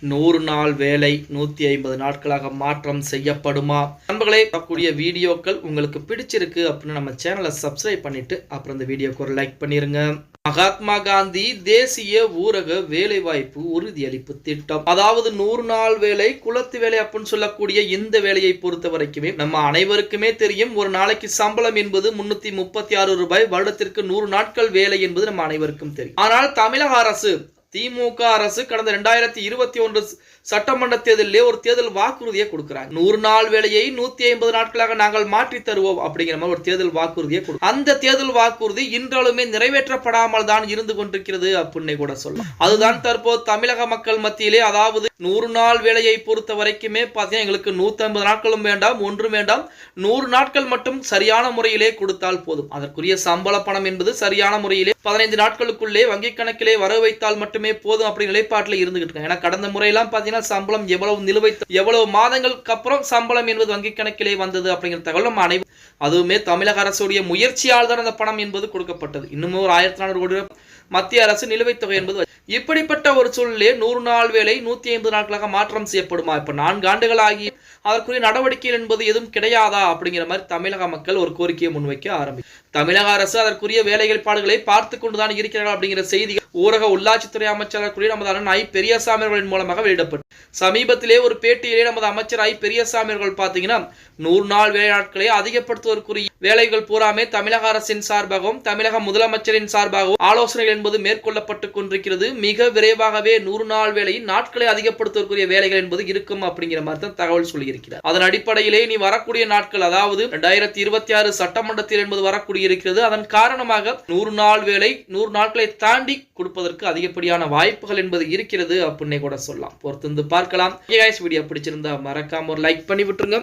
100 நாள் வேலை 150 நாட்களாக மாற்றம் செய்யப்படுமா? நண்பர்களே, பார்க்கக்கூடிய வீடியோக்கள் உங்களுக்கு பிடிச்சிருக்கு அப்படின்னு நம்ம சேனலை சப்ஸ்கிரைப் பண்ணிட்டு அப்புறம் இந்த வீடியோக்கு ஒரு லைக் பண்ணிருங்க. மகாத்மா காந்தி தேசிய ஊரக வேலைவாய்ப்பு உறுதியளிப்பு திட்டம், அதாவது 100 நாள் வேலை குலத்து வேலை அப்படின்னு சொல்லக்கூடிய இந்த வேலையை பொறுத்த வரைக்குமே நம்ம அனைவருக்குமே தெரியும். ஒரு நாளைக்கு சம்பளம் என்பது 336 ரூபாய், வருடத்திற்கு 100 நாட்கள் வேலை என்பது நம்ம அனைவருக்கும் தெரியும். ஆனால் தமிழக அரசு, திமுக அரசு கடந்த 2021 சட்டமன்ற தேர்தலிலே ஒரு தேர்தல் வாக்குறுதியை கொடுக்கிறாங்க. 100 நாள் வேலையை 150 நாட்களாக நாங்கள் மாற்றி தருவோம் அப்படிங்கிற மாதிரி ஒரு தேர்தல் வாக்குறுதியை கொடுக்கும். அந்த தேர்தல் வாக்குறுதி இன்றாலுமே நிறைவேற்றப்படாமல் தான் இருந்து கொண்டிருக்கிறது அப்படின்னு கூட சொல்லலாம். அதுதான் தற்போது தமிழக மக்கள் மத்தியிலே, அதாவது 100 நாள் வேலையை பொறுத்த வரைக்குமே பார்த்தீங்கன்னா எங்களுக்கு 150 நாட்களும் வேண்டாம், ஒன்றும் வேண்டாம், 100 நாட்கள் மட்டும் சரியான முறையிலே கொடுத்தால் போதும். அதற்குரிய சம்பள பணம் என்பது சரியான முறையிலே 15 நாட்களுக்குள்ளே வங்கி கணக்கிலே வர வைத்தால் மட்டுமே போதும் அப்படி நிலைப்பாட்டில் இருந்துகிட்டு இருக்காங்க. ஏன்னா கடந்த முறையெல்லாம் பார்த்தீங்கன்னா சம்பளம் எவ்வளவு மாதங்களுக்கு அப்புறம் சம்பளம் என்பது வங்கி கணக்கிலே வந்தது அப்படிங்கிற தகவல் நம்ம அனைவரும், அதுவுமே தமிழக அரசுடைய முயற்சியால் தான் அந்த பணம் என்பது கொடுக்கப்பட்டது. இன்னும் ஒரு 1400 கோடி மத்திய அரசு நிலுவைத் தொகை என்பது. இப்படிப்பட்ட ஒரு சூழலே 100 நாள் வேலை 150 நாட்களாக மாற்றம் செய்யப்படுமா? இப்ப 4 ஆண்டுகள் ஆகி அதற்குரிய நடவடிக்கைகள் என்பது எதுவும் கிடையாதா அப்படிங்கிற மாதிரி தமிழக மக்கள் ஒரு கோரிக்கையை முன்வைக்க ஆரம்பிக்கும். தமிழக அரசு அதற்குரிய வேலைப்பாடுகளை பார்த்து கொண்டுதான் இருக்கிறார்கள் அப்படிங்கிற செய்திகள் ஊரக உள்ளாட்சித்துறை அமைச்சர் கூறிய நமது அண்ணன் ஐ பெரியசாமி அவர்களின் மூலமாக வெளியிடப்பட்டு, சமீபத்திலே ஒரு பேட்டியிலே நமது அமைச்சர் ஐ பெரியசாமி அவர்கள் பார்த்தீங்கன்னா 100 நாள் வேலை நாட்களை அதிகப்படுத்துவதற்குரிய வேலைகள் பூராமே தமிழக அரசின் சார்பாகவும் தமிழக முதலமைச்சரின் சார்பாகவும் ஆலோசனைகள் என்பது மேற்கொள்ளப்பட்டு கொண்டிருக்கிறது. மிக விரைவாகவே 100 நாள் வேலையின் நாட்களை அதிகப்படுத்துவதற்குரிய வேலைகள் என்பது இருக்கும் அப்படிங்கிற மாதிரி தான் தகவல் சொல்லியிருக்கிறார். அதன் அடிப்படையிலே நீ வரக்கூடிய நாட்கள், அதாவது 2026 சட்டமன்றத்தில் என்பது வரக்கூடிய இருக்கிறது. அதன் காரணமாக 100 நாள் வேலை 100 நாட்களை தாண்டி கொடுப்பதற்கு அதிகப்படியான வாய்ப்புகள் என்பது இருக்கிறது அப்படின்னு கூட சொல்லலாம். பொறுத்து பார்க்கலாம். வீடியோ பிடிச்சிருந்தா மறக்காம ஒரு லைக் பண்ணி விட்டுருங்க.